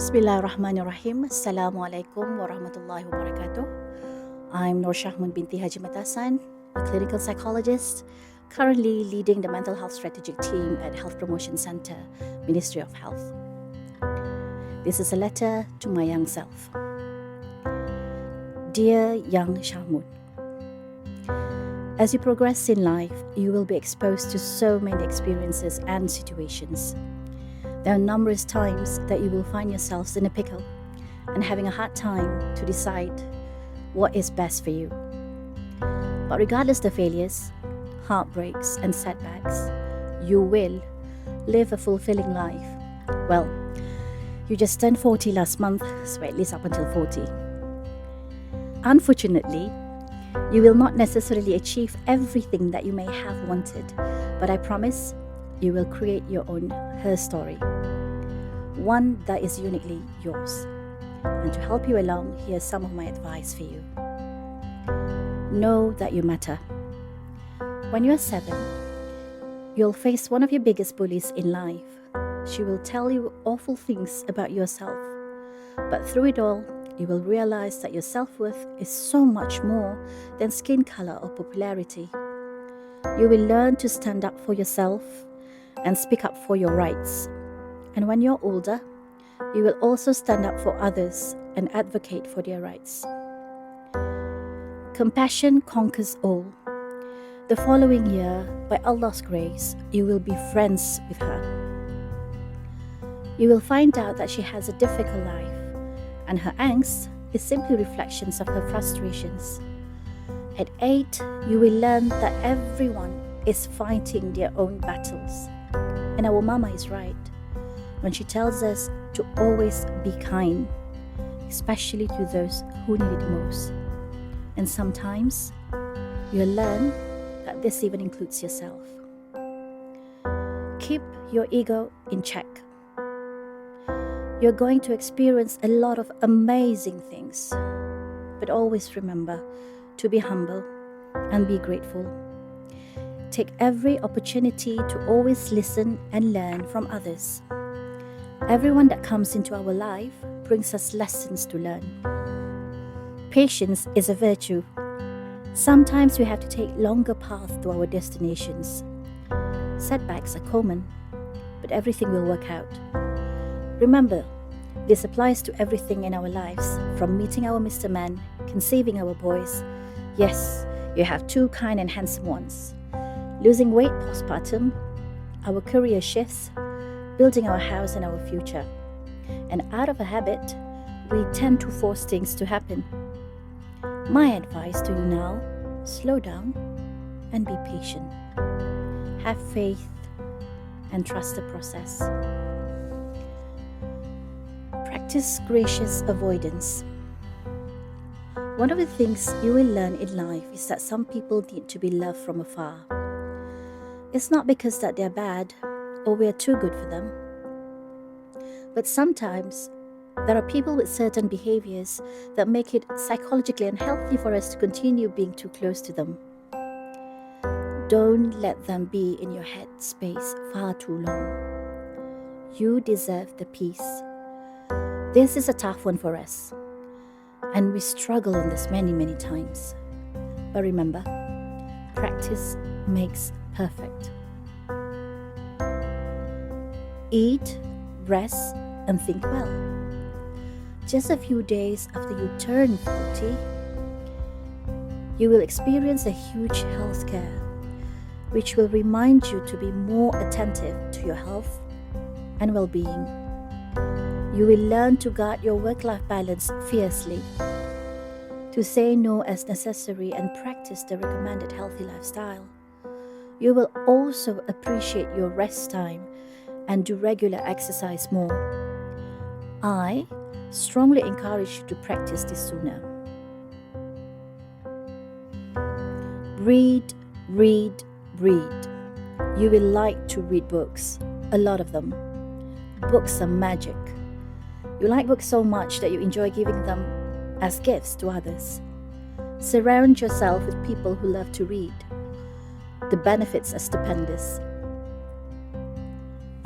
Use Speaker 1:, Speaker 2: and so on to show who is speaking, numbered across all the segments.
Speaker 1: Bismillahirrahmanirrahim. Assalamualaikum warahmatullahi wabarakatuh. I'm Syahmun binti Haji Matassan, a clinical psychologist, currently leading the mental health strategic team at Health Promotion Center, Ministry of Health. This is a letter to my young self. Dear young Syahmun, as you progress in life, you will be exposed to so many experiences and situations. There are numerous times that you will find yourselves in a pickle and having a hard time to decide what is best for you. But regardless of the failures, heartbreaks, and setbacks, you will live a fulfilling life. Well, you just turned 40 last month, so at least up until 40. Unfortunately, you will not necessarily achieve everything that you may have wanted, but I promise you will create your own her story, one that is uniquely yours. And to help you along, here's some of my advice for you. Know that you matter. When you're 7, you'll face one of your biggest bullies in life. She will tell you awful things about yourself, but through it all, you will realize that your self-worth is so much more than skin color or popularity. You will learn to stand up for yourself and speak up for your rights. And when you're older, you will also stand up for others and advocate for their rights. Compassion conquers all. The following year, by Allah's grace, you will be friends with her. You will find out that she has a difficult life, and her angst is simply reflections of her frustrations. At 8, you will learn that everyone is fighting their own battles. And our mama is right when she tells us to always be kind, especially to those who need it most. And sometimes you'll learn that this even includes yourself. Keep your ego in check. You're going to experience a lot of amazing things, but always remember to be humble and be grateful. Take every opportunity to always listen and learn from others. Everyone that comes into our life brings us lessons to learn. Patience is a virtue. Sometimes we have to take longer paths to our destinations. Setbacks are common, but everything will work out. Remember, this applies to everything in our lives, from meeting our Mr. Man, conceiving our boys. Yes, you have 2 kind and handsome ones. Losing weight postpartum, our career shifts, building our house and our future. And out of a habit, we tend to force things to happen. My advice to you now, slow down and be patient. Have faith and trust the process. Practice gracious avoidance. One of the things you will learn in life is that some people need to be loved from afar. It's not because that they're bad or we're too good for them. But sometimes there are people with certain behaviors that make it psychologically unhealthy for us to continue being too close to them. Don't let them be in your head space far too long. You deserve the peace. This is a tough one for us, and we struggle on this many, many times. But remember, practice makes perfect. Eat, rest, and think well. Just a few days after you turn 40, you will experience a huge health scare, which will remind you to be more attentive to your health and well-being. You will learn to guard your work-life balance fiercely, to say no as necessary and practice the recommended healthy lifestyle. You will also appreciate your rest time and do regular exercise more. I strongly encourage you to practice this sooner. Read, read, read. You will like to read books, a lot of them. Books are magic. You like books so much that you enjoy giving them as gifts to others. Surround yourself with people who love to read. The benefits are stupendous.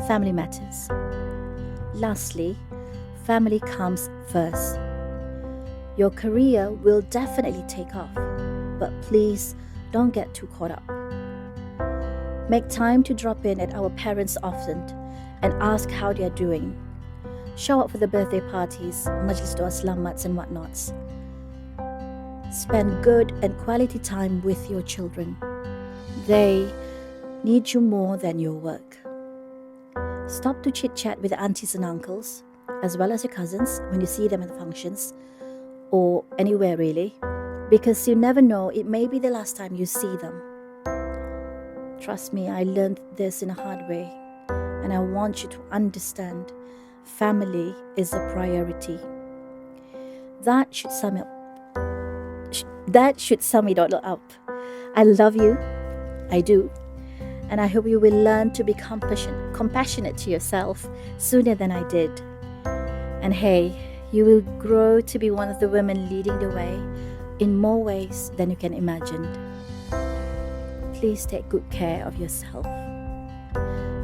Speaker 1: Family matters. Lastly, family comes first. Your career will definitely take off, but please don't get too caught up. Make time to drop in at our parents often and ask how they are doing. Show up for the birthday parties, majlis doa selamats and whatnots. Spend good and quality time with your children. They need you more than your work. Stop to chit-chat with the aunties and uncles, as well as your cousins when you see them at the functions, or anywhere really, because you never know, it may be the last time you see them. Trust me, I learned this in a hard way, and I want you to understand family is a priority. That should sum it all up. I love you. I do. And I hope you will learn to be compassionate to yourself sooner than I did. And hey, you will grow to be one of the women leading the way in more ways than you can imagine. Please take good care of yourself.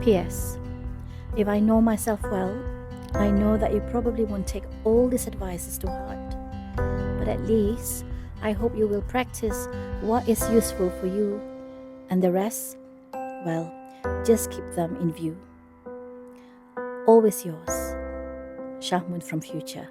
Speaker 1: P.S. If I know myself well, I know that you probably won't take all these advices to heart. But at least, I hope you will practice what is useful for you, and the rest, well, just keep them in view. Always yours, Syahmun from Future.